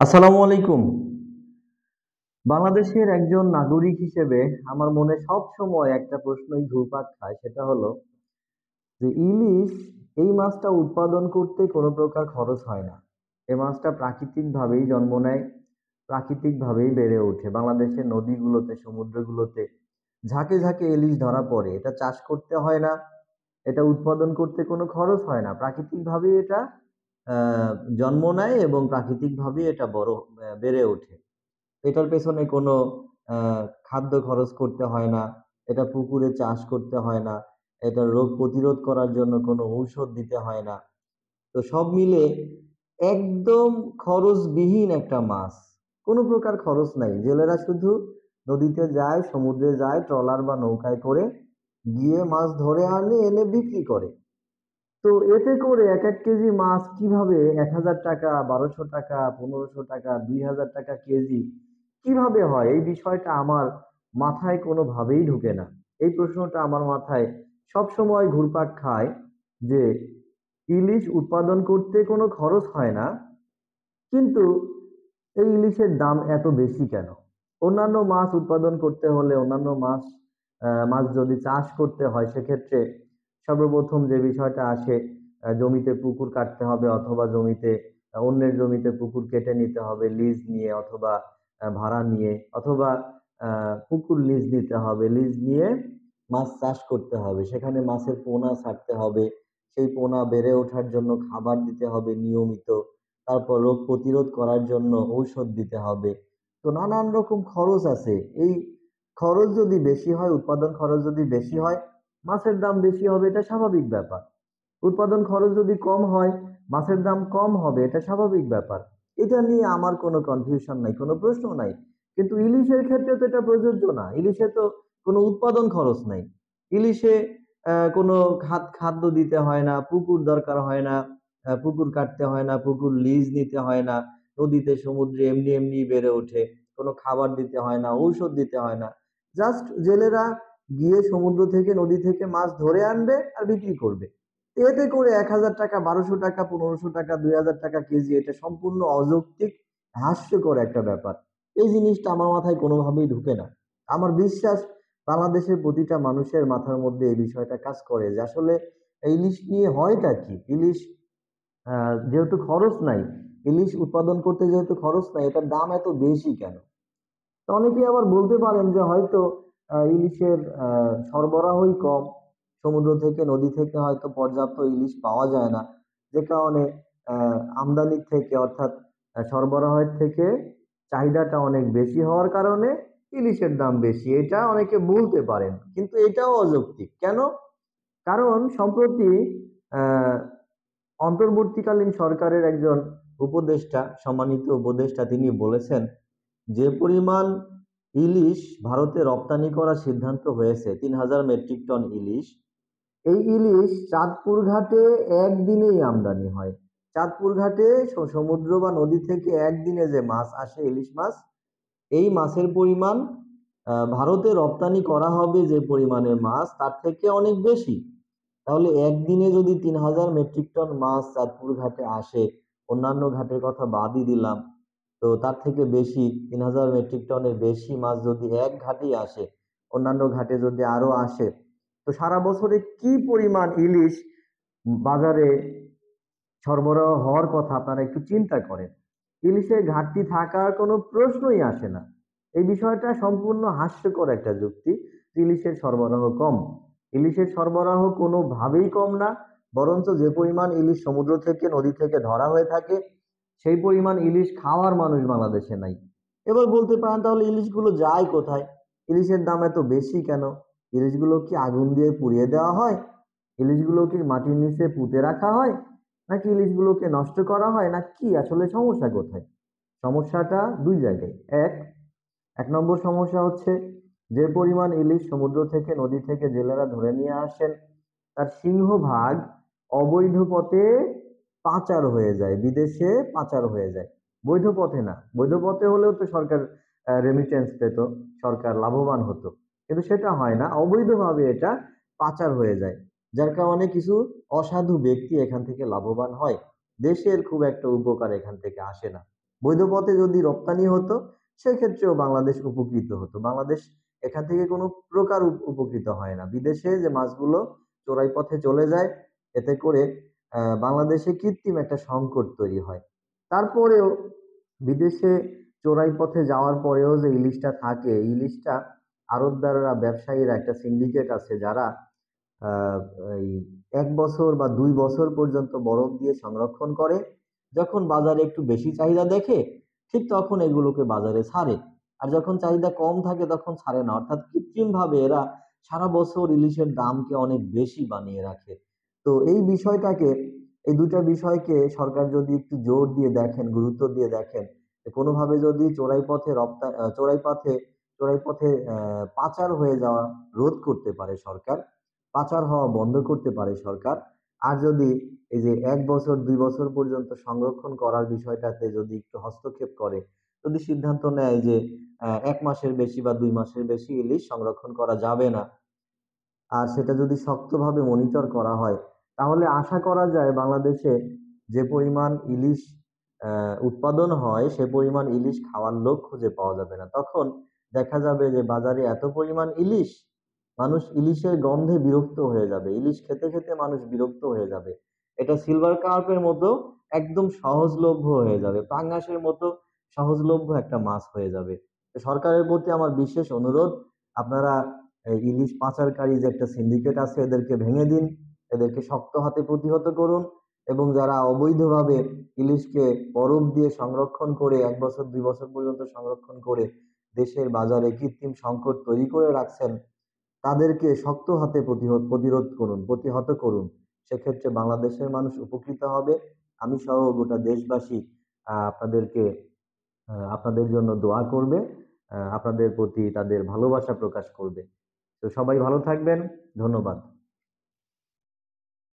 আসসালামু আলাইকুম। বাংলাদেশের একজন নাগরিক হিসেবে আমার মনে সব সময় একটা প্রশ্নই ঘুরপাক খায়, সেটা হলো যে ইলিশ এই মাছটা উৎপাদন করতে কোনো প্রকার খরচ হয় না। এই মাছটা প্রাকৃতিকভাবেই জন্ম নেয়, প্রাকৃতিকভাবেই বেড়ে ওঠে। বাংলাদেশের নদীগুলোতে, সমুদ্রগুলোতে ঝাঁকে ঝাঁকে ইলিশ ধরা পড়ে। এটা চাষ করতে হয় না, এটা উৎপাদন করতে কোনো খরচ হয় না। প্রাকৃতিকভাবেই এটা আহ, জন্ম নেয় এবং প্রাকৃতিকভাবেই এটা বেড়ে ওঠে। এটার পেছনে কোনো খাদ্য খরচ করতে হয় না, এটা পুকুরে চাষ করতে হয় না, এটা রোগ প্রতিরোধ করার জন্য কোনো ঔষধ দিতে হয় না। তো সব মিলে একদম খরচবিহীন একটা মাছ। কোনো প্রকার খরচ নাই। জেলেরা শুধু নদীতে যায়, সমুদ্রে যায়, ট্রলার বা নৌকায় করে গিয়ে মাছ ধরে আনে, এনে বিক্রি করে। তো এতে করে এক এক কেজি মাছ কিভাবে ১,০০০ টাকা, ১,২০০ টাকা, ১৫০০ টাকা, ২,০০০ টাকা কেজি কিভাবে হয়, এই বিষয়টা আমার মাথায় কোনোভাবেই ঢুকে না। এই প্রশ্নটা আমার মাথায় সব সময় ঘুরপাক খায় যে ইলিশ উৎপাদন করতে কোনো খরচ হয় না, কিন্তু এই ইলিশের দাম এত বেশি কেন? অন্যান্য মাছ উৎপাদন করতে হলে, অন্যান্য মাছ যদি চাষ করতে হয়, সেক্ষেত্রে সর্বপ্রথম যে বিষয়টা আসে, জমিতে পুকুর কাটতে হবে, অথবা জমিতে অন্যের জমিতে পুকুর কেটে নিতে হবে লিজ নিয়ে, অথবা ভাড়া নিয়ে, অথবা পুকুর লিজ নিতে হবে। লিজ নিয়ে মাছ চাষ করতে হবে, সেখানে মাছের পোনা ছাড়তে হবে, সেই পোনা বেড়ে ওঠার জন্য খাবার দিতে হবে নিয়মিত, তারপর রোগ প্রতিরোধ করার জন্য ঔষধ দিতে হবে। তো নানান রকম খরচ আছে। এই খরচ যদি বেশি হয়, উৎপাদন খরচ যদি বেশি হয়, মাছের দাম বেশি হবে, এটা স্বাভাবিক ব্যাপার। উৎপাদন খরচ যদি কম হয়, মাছের দাম কম হবে, এটা স্বাভাবিক ব্যাপার। এটা নিয়ে আমার কোনো কনফিউশন নাই, কোনো প্রশ্ন নাই। কিন্তু ইলিশের ক্ষেত্রে তো এটা প্রযোজ্য না। ইলিশে তো কোনো উৎপাদন খরচ নাই। ইলিশে কোনো খাদ্য দিতে হয় না, পুকুর দরকার হয় না, পুকুর কাটতে হয় না, পুকুর লিজ নিতে হয় না, নদীতে সমুদ্রে এমনি এমনি বেড়ে ওঠে, কোনো খাবার দিতে হয় না, ঔষধ দিতে হয় না। জাস্ট জেলেরা গিয়ে সমুদ্র থেকে, নদী থেকে মাছ ধরে আনবে আর বিক্রি করবে। এতে করে ১,০০০ টাকা, ১,২০০ টাকা, ১৫০০ টাকা, ২,০০০ টাকা কেজি, এটা সম্পূর্ণ অযৌক্তিক, হাস্যকর একটা ব্যাপার। এই জিনিসটা আমার মাথায় কোনোভাবেই ঢুকে না। আমার বিশ্বাস বাংলাদেশের প্রতিটা মানুষের মাথার মধ্যে এই বিষয়টা কাজ করে যে আসলে ইলিশ নিয়ে হয়টা কি। ইলিশ যেহেতু খরচ নাই, ইলিশ উৎপাদন করতে যেহেতু খরচ নাই, এটার দাম এত বেশি কেন? তো অনেকেই আবার বলতে পারেন যে হয়তো ইলিশের সরবরাহই কম, সমুদ্র থেকে, নদী থেকে হয়তো পর্যাপ্ত ইলিশ পাওয়া যায় না, যে কারণে আমদানির থেকে, অর্থাৎ সরবরাহের থেকে চাহিদাটা অনেক বেশি হওয়ার কারণে ইলিশের দাম বেশি। এটা অনেকে বলতে পারেন, কিন্তু এটাও অযৌক্তিক। কেন? কারণ সম্প্রতি আহ অন্তর্বর্তীকালীন সরকারের একজন উপদেষ্টা, সম্মানিত উপদেষ্টা, তিনি বলেছেন যে পরিমাণ ইলিশ ভারতে রপ্তানি করার সিদ্ধান্ত হয়েছে, ৩,০০০ মেট্রিক টন ইলিশ, এই ইলিশ চাঁদপুর ঘাটে একদিনেই আমদানি হয়। চাঁদপুর ঘাটে সমুদ্র বা নদী থেকে একদিনে যে মাছ আসে, ইলিশ মাছ, এই মাছের পরিমাণ ভারতে রপ্তানি করা হবে যে পরিমাণের মাছ, তার থেকে অনেক বেশি। তাহলে একদিনে যদি ৩,০০০ মেট্রিক টন মাছ চাঁদপুর ঘাটে আসে, অন্যান্য ঘাটের কথা বাদই দিলাম, তো তার থেকে বেশি, ৩,০০০ মেট্রিক টনের বেশি মাছ যদি এক ঘাটেই আসে, অন্যান্য ঘাটে যদি আরো আসে, তো সারা বছরে কি পরিমাণ ইলিশ বাজারে সরবরাহ হওয়ার কথা আপনারা একটু চিন্তা করেন। ইলিশের ঘাটতি থাকার কোনো প্রশ্নই আসে না। এই বিষয়টা সম্পূর্ণ হাস্যকর একটা যুক্তি যে ইলিশের সরবরাহ কম। ইলিশের সরবরাহ কোনোভাবেই কম না, বরঞ্চ যে পরিমাণ ইলিশ সমুদ্র থেকে, নদী থেকে ধরা হয়ে থাকে, সেই পরিমাণ ইলিশ খাওয়ার মানুষ বাংলাদেশে নাই। এবার বলতে পারেন তাহলে ইলিশগুলো যায় কোথায়? ইলিশের দাম এত বেশি কেন? ইলিশগুলো কি আগুন দিয়ে পুড়িয়ে দেওয়া হয়? ইলিশগুলো কি মাটির নিচে পুঁতে রাখা হয়? নাকি ইলিশগুলোকে নষ্ট করা হয়, না কি? আসলে সমস্যা কোথায়? সমস্যাটা দুই জায়গায়। এক এক নম্বর সমস্যা হচ্ছে, যে পরিমাণ ইলিশ সমুদ্র থেকে, নদী থেকে জেলেরা ধরে নিয়ে আসেন, তার সিংহভাগ অবৈধ পথে পাচার হয়ে যায়, বিদেশে পাচার হয়ে যায়। বৈধ পথে না। বৈধ পথে হলেও তো সরকার রেমিটেন্স পেত, সরকার লাভবান হতো, কিন্তু সেটা হয় না। অবৈধভাবে এটা পাচার হয়ে যায়, যার কারণে কিছু অসাধু ব্যক্তি এখান থেকে লাভবান হয়। দেশের খুব একটা উপকার এখান থেকে আসে না। বৈধ পথে যদি রপ্তানি হতো সেক্ষেত্রেও বাংলাদেশ উপকৃত হতো। বাংলাদেশ এখান থেকে কোনো প্রকার উপকৃত হয় না। বিদেশে যে মাছগুলো চোরাই পথে চলে যায়, এতে করে বাংলাদেশে কৃত্রিম একটা সংকট তৈরি হয়। তারপরেও বিদেশে চোরাই পথে যাওয়ার পরেও যে ইলিশটা থাকে, ইলিশটা আড়তদাররা, ব্যবসায়ীরা, একটা সিন্ডিকেট আছে যারা আহ এই 1 বছর বা 2 বছর পর্যন্ত বরফ দিয়ে সংরক্ষণ করে। যখন বাজারে একটু বেশি চাহিদা দেখে, ঠিক তখন এগুলোকে বাজারে ছাড়ে। আর যখন চাহিদা কম থাকে তখন ছাড়ে না। অর্থাৎ কৃত্রিম ভাবে এরা সারা বছর ইলিশের দামকে অনেক বেশি বানিয়ে রাখে। তো এই বিষয়টাকে, এই দুটা বিষয়কে সরকার যদি একটু জোর দিয়ে দেখেন, গুরুত্ব দিয়ে দেখেন, যে কোনোভাবে যদি চোরাই পথে পাচার হয়ে যাওয়া রোধ করতে পারে সরকার, পাচার হওয়া বন্ধ করতে পারে সরকার, আর যদি এই যে 1 বছর 2 বছর পর্যন্ত সংরক্ষণ করার বিষয়টাতে যদি একটু হস্তক্ষেপ করে, যদি সিদ্ধান্ত নেয় যে 1 মাসের বেশি বা 2 মাসের বেশি ইলিশ সংরক্ষণ করা যাবে না, আর সেটা যদি শক্তভাবে মনিটর করা হয়, তাহলে আশা করা যায় বাংলাদেশে যে পরিমাণ ইলিশ উৎপাদন হয়, সে পরিমাণ ইলিশ খাওয়ার লোক খুঁজে পাওয়া যাবে না। তখন দেখা যাবে যে বাজারে এত পরিমাণ ইলিশ, মানুষ ইলিশের গন্ধে বিরক্ত হয়ে যাবে, ইলিশ খেতে খেতে মানুষ বিরক্ত হয়ে যাবে। এটা সিলভার কার্পের মতো একদম সহজলভ্য হয়ে যাবে, পাঙ্গাসের মতো সহজলভ্য একটা মাছ হয়ে যাবে। তো সরকারের প্রতি আমার বিশেষ অনুরোধ, আপনারা এই ইলিশ পাচারকারী যে একটা সিন্ডিকেট আছে, এদেরকে ভেঙে দিন, এদেরকে শক্ত হাতে প্রতিহত করুন, এবং যারা অবৈধভাবে ইলিশকে বরফ দিয়ে সংরক্ষণ করে 1 বছর 2 বছর পর্যন্ত সংরক্ষণ করে দেশের বাজারে কৃত্রিম সংকট তৈরি করে রাখছেন, তাদেরকে শক্ত হাতে প্রতিরোধ করুন, প্রতিহত করুন। সেক্ষেত্রে বাংলাদেশের মানুষ উপকৃত হবে। আমি সহ গোটা দেশবাসী আপনাদেরকে আপনাদের জন্য দোয়া করবে, আপনাদের প্রতি তাদের ভালোবাসা প্রকাশ করবে। তো সবাই ভালো থাকবেন। ধন্যবাদ।